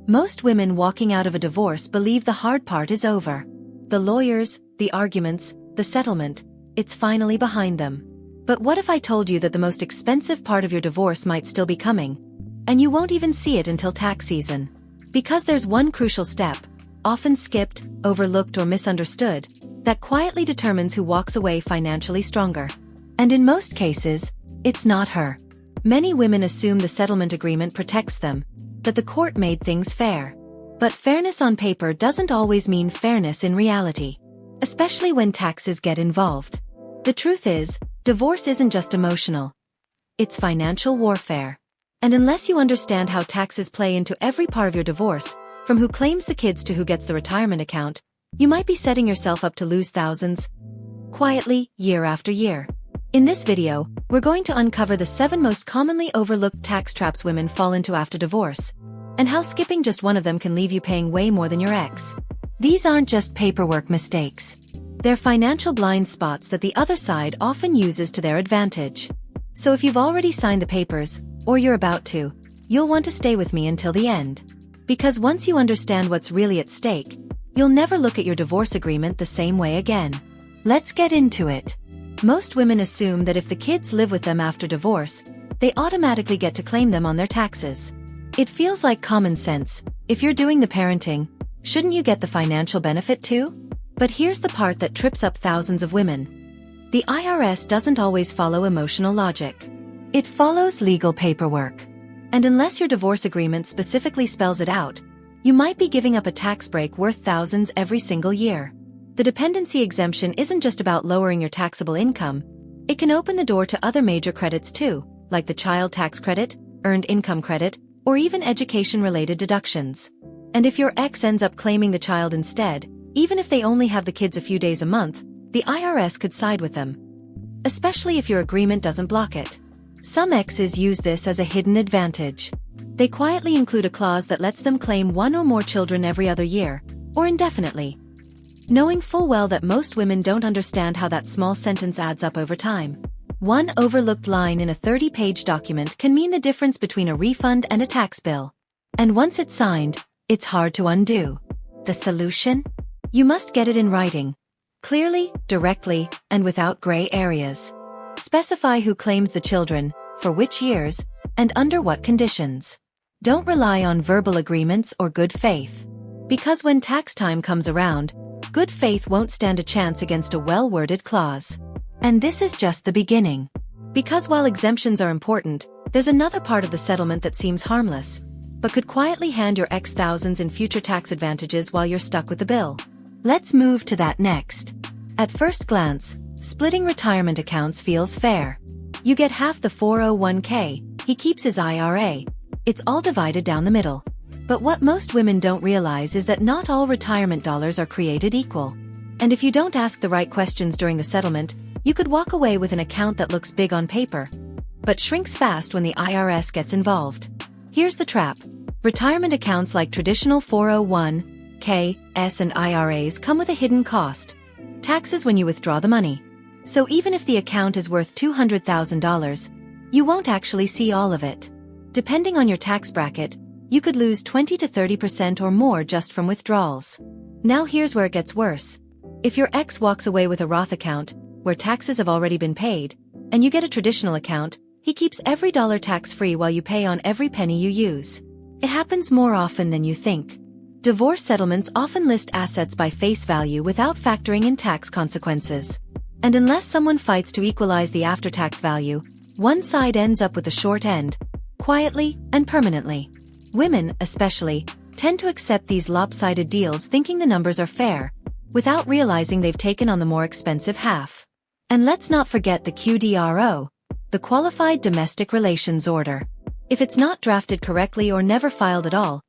Most women walking out of a divorce believe the hard part is over. The lawyers, the arguments, the settlement, it's finally behind them. But what if I told you that the most expensive part of your divorce might still be coming? And you won't even see it until tax season. Because there's one crucial step, often skipped, overlooked or misunderstood, that quietly determines who walks away financially stronger. And in most cases, it's not her. Many women assume the settlement agreement protects them, that the court made things fair. But fairness on paper doesn't always mean fairness in reality, especially when taxes get involved. The truth is, divorce isn't just emotional. It's financial warfare. And unless you understand how taxes play into every part of your divorce, from who claims the kids to who gets the retirement account, you might be setting yourself up to lose thousands, quietly, year after year. In this video, we're going to uncover the 7 most commonly overlooked tax traps women fall into after divorce, and how skipping just one of them can leave you paying way more than your ex. These aren't just paperwork mistakes. They're financial blind spots that the other side often uses to their advantage. So if you've already signed the papers, or you're about to, you'll want to stay with me until the end. Because once you understand what's really at stake, you'll never look at your divorce agreement the same way again. Let's get into it. Most women assume that if the kids live with them after divorce, they automatically get to claim them on their taxes. It feels like common sense. If you're doing the parenting, shouldn't you get the financial benefit too? But here's the part that trips up thousands of women. The IRS doesn't always follow emotional logic. It follows legal paperwork. And unless your divorce agreement specifically spells it out, you might be giving up a tax break worth thousands every single year. The dependency exemption isn't just about lowering your taxable income. It can open the door to other major credits too, like the child tax credit, earned income credit, or even education-related deductions. And if your ex ends up claiming the child instead, even if they only have the kids a few days a month, the IRS could side with them. Especially if your agreement doesn't block it. Some exes use this as a hidden advantage. They quietly include a clause that lets them claim 1 or more children every other year, or indefinitely. Knowing full well that most women don't understand how that small sentence adds up over time. One overlooked line in a 30-page document can mean the difference between a refund and a tax bill. And once it's signed, it's hard to undo. The solution? You must get it in writing. Clearly, directly, and without gray areas. Specify who claims the children, for which years, and under what conditions. Don't rely on verbal agreements or good faith. Because when tax time comes around, good faith won't stand a chance against a well-worded clause. And this is just the beginning. Because while exemptions are important, there's another part of the settlement that seems harmless, but could quietly hand your ex thousands in future tax advantages while you're stuck with the bill. Let's move to that next. At first glance, splitting retirement accounts feels fair. You get half the 401k, he keeps his IRA. It's all divided down the middle. But what most women don't realize is that not all retirement dollars are created equal. And if you don't ask the right questions during the settlement, you could walk away with an account that looks big on paper, but shrinks fast when the IRS gets involved. Here's the trap. Retirement accounts like traditional 401k, and IRAs come with a hidden cost. Taxes when you withdraw the money. So even if the account is worth $200,000, you won't actually see all of it. Depending on your tax bracket, you could lose 20 to 30% or more just from withdrawals. Now here's where it gets worse. If your ex walks away with a Roth account, where taxes have already been paid, and you get a traditional account, he keeps every dollar tax-free while you pay on every penny you use. It happens more often than you think. Divorce settlements often list assets by face value without factoring in tax consequences. And unless someone fights to equalize the after-tax value, one side ends up with the short end, quietly and permanently. Women, especially, tend to accept these lopsided deals thinking the numbers are fair, without realizing they've taken on the more expensive half. And let's not forget the QDRO, the Qualified Domestic Relations Order. If it's not drafted correctly or never filed at all,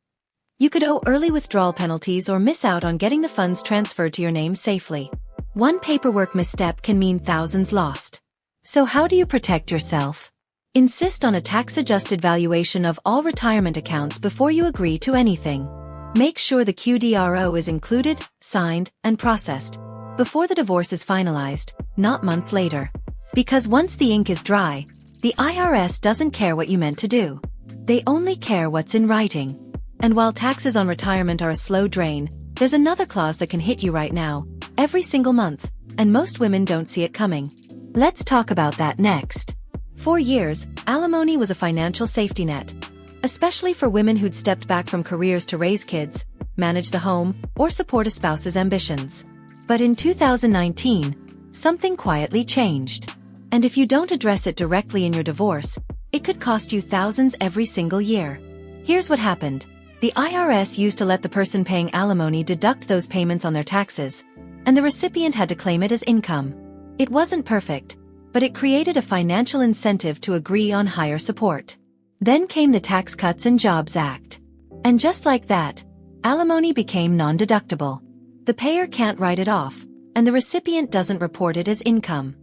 you could owe early withdrawal penalties or miss out on getting the funds transferred to your name safely. One paperwork misstep can mean thousands lost. So how do you protect yourself? Insist on a tax-adjusted valuation of all retirement accounts before you agree to anything. Make sure the QDRO is included, signed, and processed before the divorce is finalized, not months later. Because once the ink is dry, the IRS doesn't care what you meant to do. They only care what's in writing. And while taxes on retirement are a slow drain, there's another clause that can hit you right now, every single month, and most women don't see it coming. Let's talk about that next. For years, alimony was a financial safety net, especially for women who'd stepped back from careers to raise kids, manage the home, or support a spouse's ambitions. But in 2019, something quietly changed. And if you don't address it directly in your divorce, it could cost you thousands every single year. Here's what happened. The IRS used to let the person paying alimony deduct those payments on their taxes, and the recipient had to claim it as income. It wasn't perfect, but it created a financial incentive to agree on higher support. Then came the Tax Cuts and Jobs Act. And just like that, alimony became non-deductible. The payer can't write it off, and the recipient doesn't report it as income.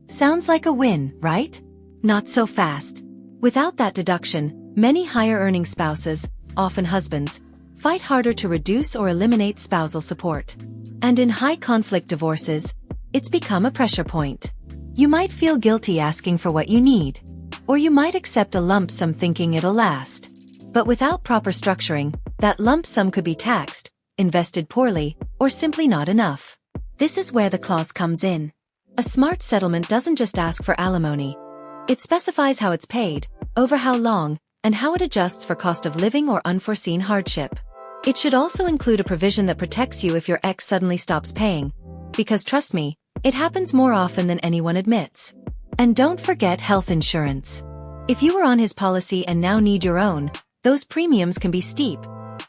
Sounds like a win, right? Not so fast. Without that deduction, many higher-earning spouses, often husbands, fight harder to reduce or eliminate spousal support. And in high-conflict divorces, it's become a pressure point. You might feel guilty asking for what you need, or you might accept a lump sum thinking it'll last. But without proper structuring, that lump sum could be taxed, invested poorly, or simply not enough. This is where the clause comes in. A smart settlement doesn't just ask for alimony. It specifies how it's paid, over how long, and how it adjusts for cost of living or unforeseen hardship. It should also include a provision that protects you if your ex suddenly stops paying. Because trust me, it happens more often than anyone admits. And don't forget health insurance. If you were on his policy and now need your own, those premiums can be steep,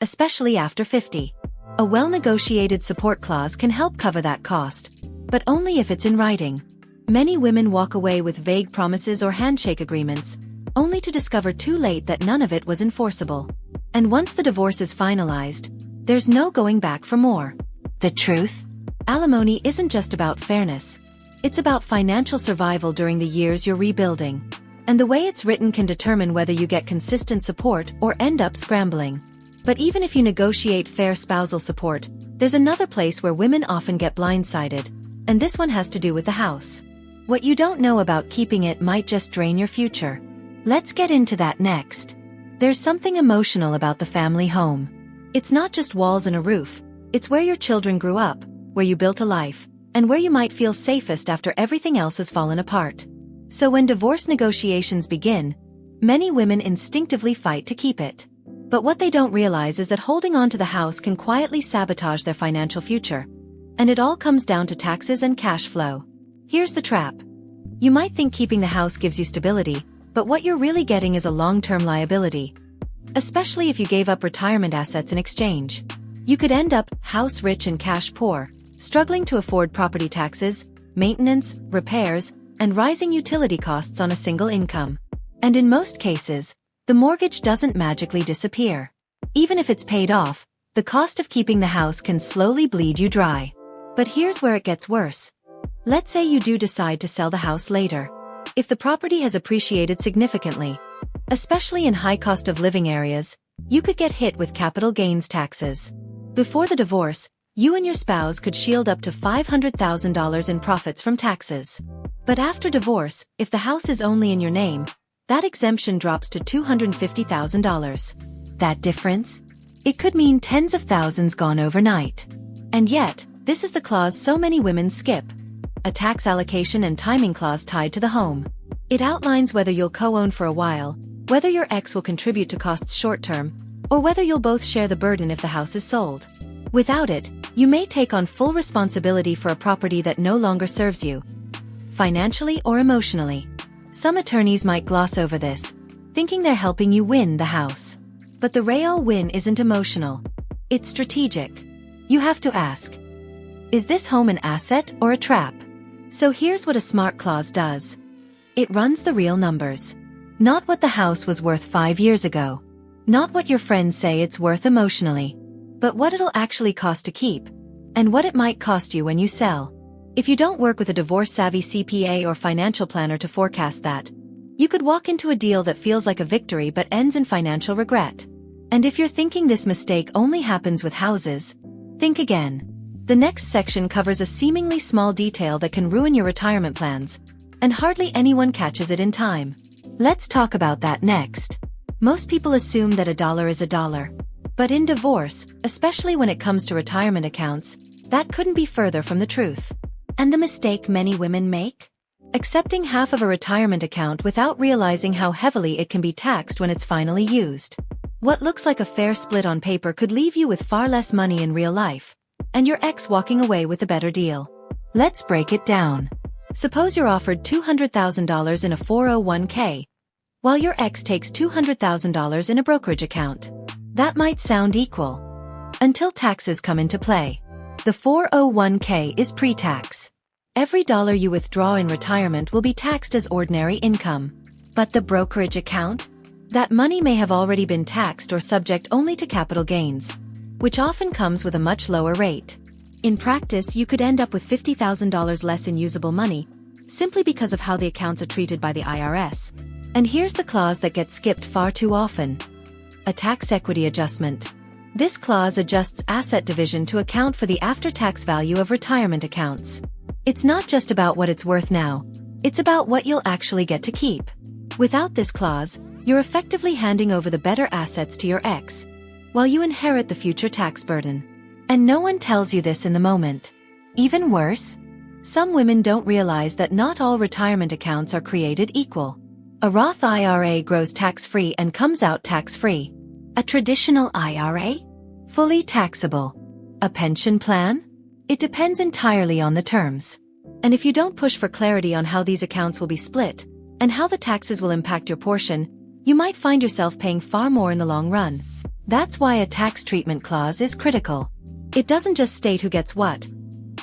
especially after 50. A well-negotiated support clause can help cover that cost, but only if it's in writing. Many women walk away with vague promises or handshake agreements, only to discover too late that none of it was enforceable. And once the divorce is finalized, there's no going back for more. The truth? Alimony isn't just about fairness. It's about financial survival during the years you're rebuilding. And the way it's written can determine whether you get consistent support or end up scrambling. But even if you negotiate fair spousal support, there's another place where women often get blindsided, and this one has to do with the house. What you don't know about keeping it might just drain your future. Let's get into that next. There's something emotional about the family home. It's not just walls and a roof, it's where your children grew up, where you built a life, and where you might feel safest after everything else has fallen apart. So when divorce negotiations begin, many women instinctively fight to keep it. But what they don't realize is that holding on to the house can quietly sabotage their financial future. And it all comes down to taxes and cash flow. Here's the trap. You might think keeping the house gives you stability, but what you're really getting is a long-term liability. Especially if you gave up retirement assets in exchange. You could end up house rich and cash poor, struggling to afford property taxes, maintenance, repairs, and rising utility costs on a single income. And in most cases, the mortgage doesn't magically disappear. Even if it's paid off, the cost of keeping the house can slowly bleed you dry. But here's where it gets worse. Let's say you do decide to sell the house later. If the property has appreciated significantly, especially in high cost of living areas, you could get hit with capital gains taxes. Before the divorce, you and your spouse could shield up to $500,000 in profits from taxes. But after divorce, if the house is only in your name, that exemption drops to $250,000. That difference? It could mean tens of thousands gone overnight. And yet, this is the clause so many women skip. A tax allocation and timing clause tied to the home. It outlines whether you'll co-own for a while, whether your ex will contribute to costs short-term, or whether you'll both share the burden if the house is sold. Without it, you may take on full responsibility for a property that no longer serves you, financially or emotionally. Some attorneys might gloss over this, thinking they're helping you win the house. But the real win isn't emotional. It's strategic. You have to ask, is this home an asset or a trap? So here's what a smart clause does. It runs the real numbers. Not what the house was worth 5 years ago. Not what your friends say it's worth emotionally. But what it'll actually cost to keep. And what it might cost you when you sell. If you don't work with a divorce-savvy CPA or financial planner to forecast that, you could walk into a deal that feels like a victory but ends in financial regret. And if you're thinking this mistake only happens with houses, think again. The next section covers a seemingly small detail that can ruin your retirement plans, and hardly anyone catches it in time. Let's talk about that next. Most people assume that a dollar is a dollar. But in divorce, especially when it comes to retirement accounts, that couldn't be further from the truth. And the mistake many women make? Accepting half of a retirement account without realizing how heavily it can be taxed when it's finally used. What looks like a fair split on paper could leave you with far less money in real life, and your ex walking away with a better deal. Let's break it down. Suppose you're offered $200,000 in a 401k, while your ex takes $200,000 in a brokerage account. That might sound equal, until taxes come into play. The 401k is pre-tax. Every dollar you withdraw in retirement will be taxed as ordinary income. But the brokerage account? That money may have already been taxed or subject only to capital gains, which often comes with a much lower rate. In practice, you could end up with $50,000 less in usable money, simply because of how the accounts are treated by the IRS. And here's the clause that gets skipped far too often. A tax equity adjustment. This clause adjusts asset division to account for the after-tax value of retirement accounts. It's not just about what it's worth now, it's about what you'll actually get to keep. Without this clause, you're effectively handing over the better assets to your ex, while you inherit the future tax burden. And no one tells you this in the moment. Even worse, some women don't realize that not all retirement accounts are created equal. A Roth IRA grows tax-free and comes out tax-free. A traditional IRA? Fully taxable. A pension plan? It depends entirely on the terms. And if you don't push for clarity on how these accounts will be split, and how the taxes will impact your portion, you might find yourself paying far more in the long run. That's why a tax treatment clause is critical. It doesn't just state who gets what.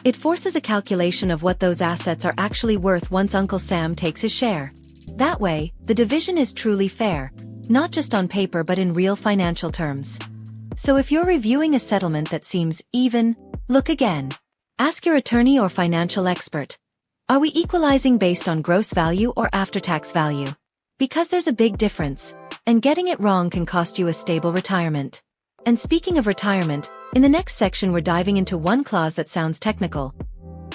It forces a calculation of what those assets are actually worth once Uncle Sam takes his share. That way, the division is truly fair, not just on paper but in real financial terms. So if you're reviewing a settlement that seems even, look again. Ask your attorney or financial expert. Are we equalizing based on gross value or after-tax value? Because there's a big difference, and getting it wrong can cost you a stable retirement. And speaking of retirement, in the next section we're diving into one clause that sounds technical,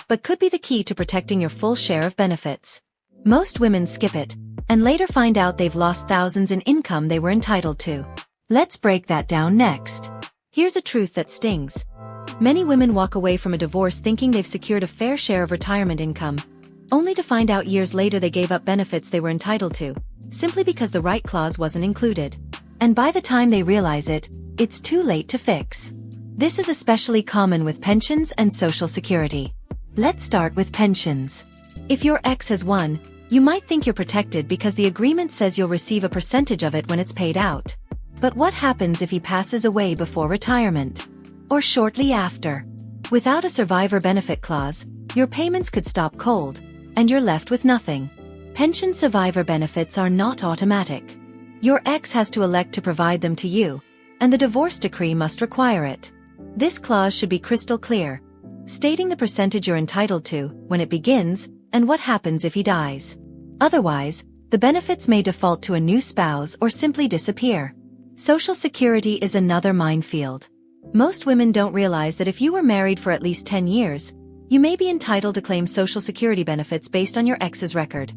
but could be the key to protecting your full share of benefits. Most women skip it, and later find out they've lost thousands in income they were entitled to. Let's break that down next. Here's a truth that stings. Many women walk away from a divorce thinking they've secured a fair share of retirement income, only to find out years later they gave up benefits they were entitled to, simply because the right clause wasn't included. And by the time they realize it, it's too late to fix. This is especially common with pensions and Social Security. Let's start with pensions. If your ex has one, you might think you're protected because the agreement says you'll receive a percentage of it when it's paid out. But what happens if he passes away before retirement? Or shortly after? Without a survivor benefit clause, your payments could stop cold, and you're left with nothing. Pension survivor benefits are not automatic. Your ex has to elect to provide them to you, and the divorce decree must require it. This clause should be crystal clear, stating the percentage you're entitled to, when it begins, and what happens if he dies. Otherwise, the benefits may default to a new spouse or simply disappear. Social Security is another minefield. Most women don't realize that if you were married for at least 10 years, you may be entitled to claim Social Security benefits based on your ex's record,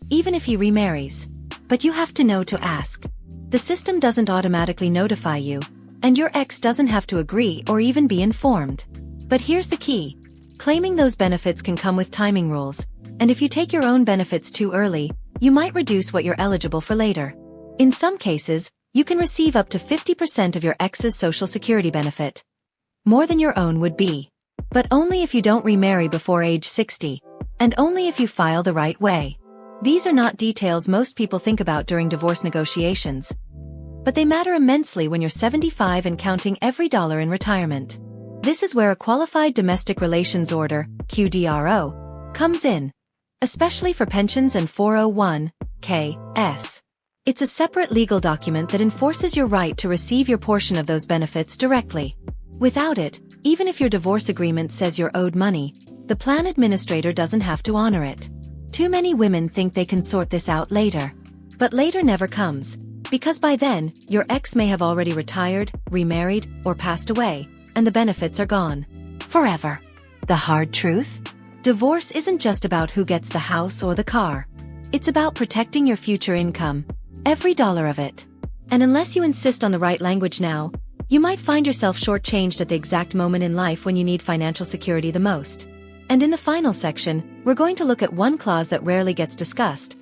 even if he remarries. But you have to know to ask. The system doesn't automatically notify you, and your ex doesn't have to agree or even be informed. But here's the key. Claiming those benefits can come with timing rules, and if you take your own benefits too early, you might reduce what you're eligible for later. In some cases, you can receive up to 50% of your ex's Social Security benefit. More than your own would be. But only if you don't remarry before age 60, and only if you file the right way. These are not details most people think about during divorce negotiations, but they matter immensely when you're 75 and counting every dollar in retirement. This is where a Qualified Domestic Relations Order, QDRO, comes in, especially for pensions and 401(k)s. It's a separate legal document that enforces your right to receive your portion of those benefits directly. Without it, even if your divorce agreement says you're owed money, the plan administrator doesn't have to honor it. Too many women think they can sort this out later. But later never comes, because by then, your ex may have already retired, remarried, or passed away, and the benefits are gone. Forever. The hard truth? Divorce isn't just about who gets the house or the car. It's about protecting your future income, every dollar of it. And unless you insist on the right language now, You might find yourself shortchanged at the exact moment in life when you need financial security the most. And in the final section, we're going to look at one clause that rarely gets discussed,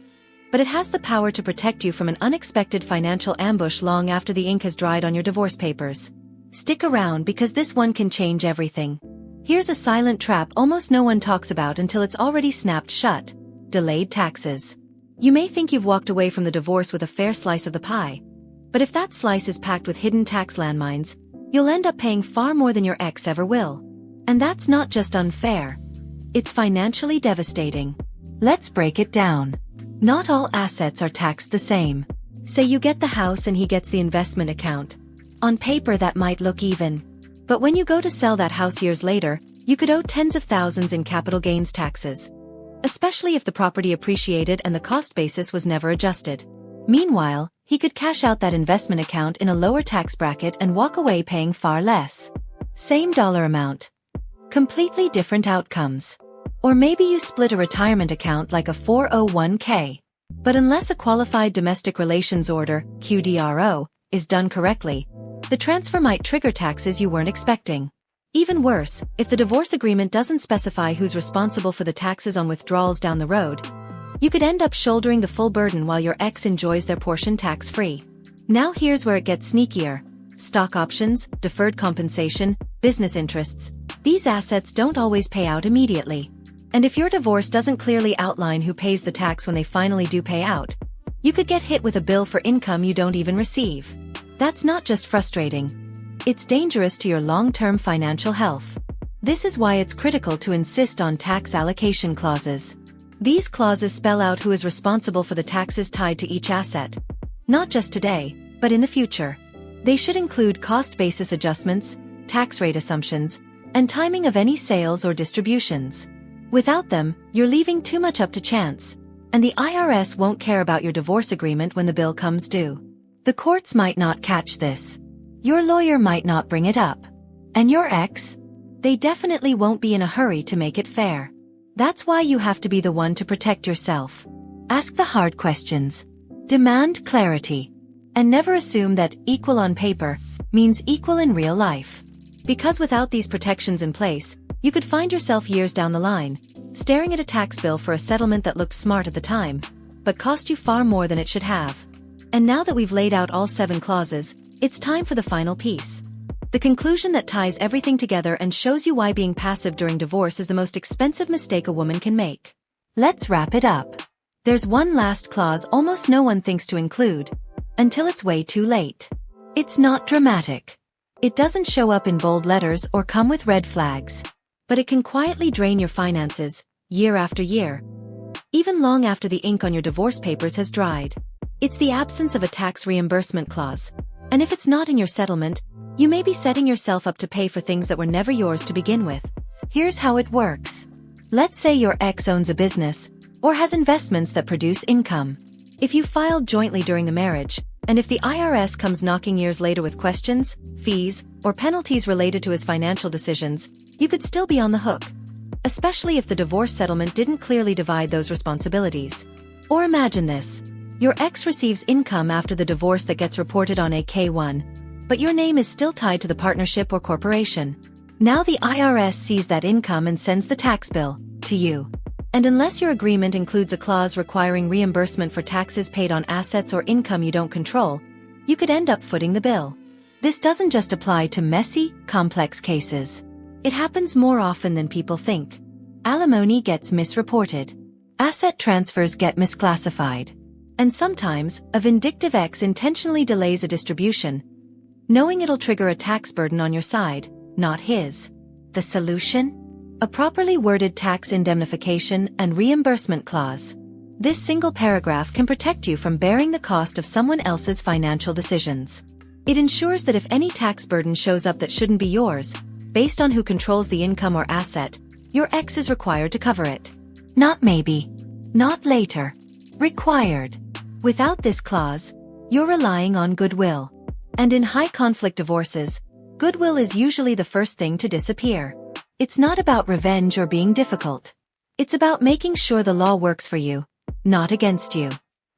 but it has the power to protect you from an unexpected financial ambush long after the ink has dried on your divorce papers. Stick around because this one can change everything. Here's a silent trap almost no one talks about until it's already snapped shut: delayed taxes. You may think you've walked away from the divorce with a fair slice of the pie, but if that slice is packed with hidden tax landmines, you'll end up paying far more than your ex ever will. And that's not just unfair. It's financially devastating. Let's break it down. Not all assets are taxed the same. Say you get the house and he gets the investment account. On paper that might look even. But when you go to sell that house years later, you could owe tens of thousands in capital gains taxes. Especially if the property appreciated and the cost basis was never adjusted. Meanwhile, he could cash out that investment account in a lower tax bracket and walk away paying far less. Same dollar amount. Completely different outcomes. Or maybe you split a retirement account like a 401k. But unless a qualified domestic relations order, QDRO, is done correctly, the transfer might trigger taxes you weren't expecting. Even worse, if the divorce agreement doesn't specify who's responsible for the taxes on withdrawals down the road, you could end up shouldering the full burden while your ex enjoys their portion tax-free. Now here's where it gets sneakier. Stock options, deferred compensation, business interests. These assets don't always pay out immediately. And if your divorce doesn't clearly outline who pays the tax when they finally do pay out, you could get hit with a bill for income you don't even receive. That's not just frustrating. It's dangerous to your long-term financial health. This is why it's critical to insist on tax allocation clauses. These clauses spell out who is responsible for the taxes tied to each asset. Not just today, but in the future. They should include cost basis adjustments, tax rate assumptions, and timing of any sales or distributions. Without them, you're leaving too much up to chance, and the IRS won't care about your divorce agreement when the bill comes due. The courts might not catch this. Your lawyer might not bring it up. And your ex? They definitely won't be in a hurry to make it fair. That's why you have to be the one to protect yourself. Ask the hard questions. Demand clarity. And never assume that equal on paper means equal in real life. Because without these protections in place, you could find yourself years down the line, staring at a tax bill for a settlement that looked smart at the time, but cost you far more than it should have. And now that we've laid out all 7 clauses, it's time for the final piece. The conclusion that ties everything together and shows you why being passive during divorce is the most expensive mistake a woman can make. Let's wrap it up. There's one last clause almost no one thinks to include, until it's way too late. It's not dramatic. It doesn't show up in bold letters or come with red flags. But it can quietly drain your finances, year after year, even long after the ink on your divorce papers has dried. It's the absence of a tax reimbursement clause. And if it's not in your settlement, you may be setting yourself up to pay for things that were never yours to begin with. Here's how it works. Let's say your ex owns a business, or has investments that produce income. If you filed jointly during the marriage, and if the IRS comes knocking years later with questions, fees, or penalties related to his financial decisions, you could still be on the hook. Especially if the divorce settlement didn't clearly divide those responsibilities. Or imagine this. Your ex receives income after the divorce that gets reported on a K-1, but your name is still tied to the partnership or corporation. Now the IRS sees that income and sends the tax bill to you. And unless your agreement includes a clause requiring reimbursement for taxes paid on assets or income you don't control, you could end up footing the bill. This doesn't just apply to messy, complex cases. It happens more often than people think. Alimony gets misreported. Asset transfers get misclassified. And sometimes, a vindictive ex intentionally delays a distribution, knowing it'll trigger a tax burden on your side, not his. The solution? A properly worded tax indemnification and reimbursement clause. This single paragraph can protect you from bearing the cost of someone else's financial decisions. It ensures that if any tax burden shows up that shouldn't be yours, based on who controls the income or asset, your ex is required to cover it. Not maybe. Not later. Required. Without this clause, you're relying on goodwill. And in high-conflict divorces, goodwill is usually the first thing to disappear. It's not about revenge or being difficult. It's about making sure the law works for you, not against you.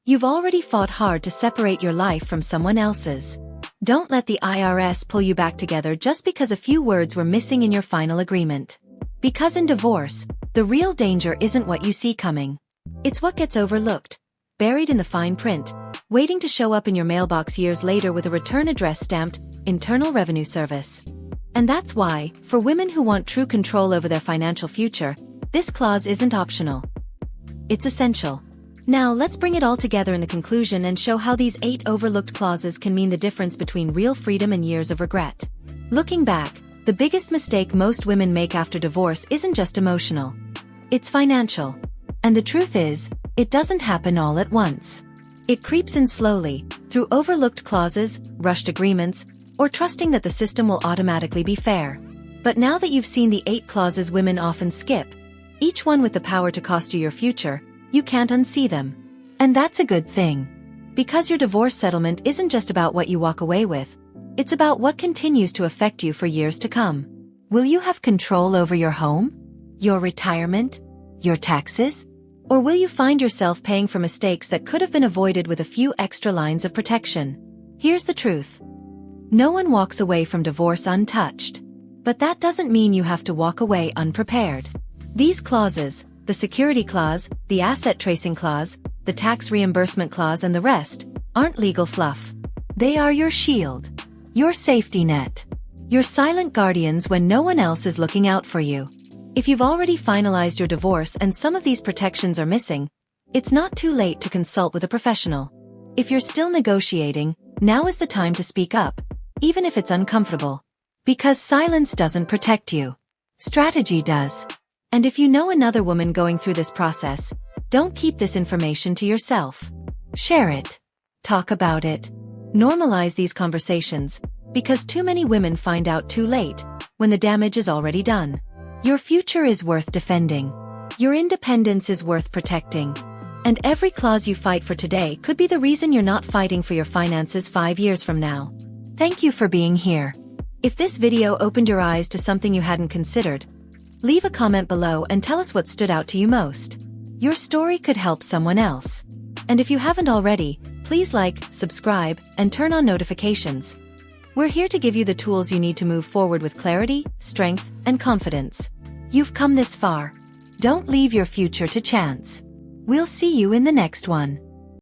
You've already fought hard to separate your life from someone else's. Don't let the IRS pull you back together just because a few words were missing in your final agreement. Because in divorce, the real danger isn't what you see coming. It's what gets overlooked, buried in the fine print, waiting to show up in your mailbox years later with a return address stamped, Internal Revenue Service. And that's why, for women who want true control over their financial future, this clause isn't optional. It's essential. Now let's bring it all together in the conclusion and show how these 8 overlooked clauses can mean the difference between real freedom and years of regret. Looking back, the biggest mistake most women make after divorce isn't just emotional. It's financial. And the truth is, it doesn't happen all at once. It creeps in slowly, through overlooked clauses, rushed agreements, or trusting that the system will automatically be fair. But now that you've seen the 8 clauses women often skip, each one with the power to cost you your future, you can't unsee them. And that's a good thing. Because your divorce settlement isn't just about what you walk away with, it's about what continues to affect you for years to come. Will you have control over your home? Your retirement? Your taxes? Or will you find yourself paying for mistakes that could have been avoided with a few extra lines of protection? Here's the truth. No one walks away from divorce untouched. But that doesn't mean you have to walk away unprepared. These clauses, the security clause, the asset tracing clause, the tax reimbursement clause and the rest, aren't legal fluff. They are your shield. Your safety net. Your silent guardians when no one else is looking out for you. If you've already finalized your divorce and some of these protections are missing, it's not too late to consult with a professional. If you're still negotiating, now is the time to speak up, even if it's uncomfortable. Because silence doesn't protect you. Strategy does. And if you know another woman going through this process, don't keep this information to yourself. Share it. Talk about it. Normalize these conversations, because too many women find out too late, when the damage is already done. Your future is worth defending. Your independence is worth protecting. And every clause you fight for today could be the reason you're not fighting for your finances 5 years from now. Thank you for being here. If this video opened your eyes to something you hadn't considered, leave a comment below and tell us what stood out to you most. Your story could help someone else. And if you haven't already, please like, subscribe, and turn on notifications. We're here to give you the tools you need to move forward with clarity, strength, and confidence. You've come this far. Don't leave your future to chance. We'll see you in the next one.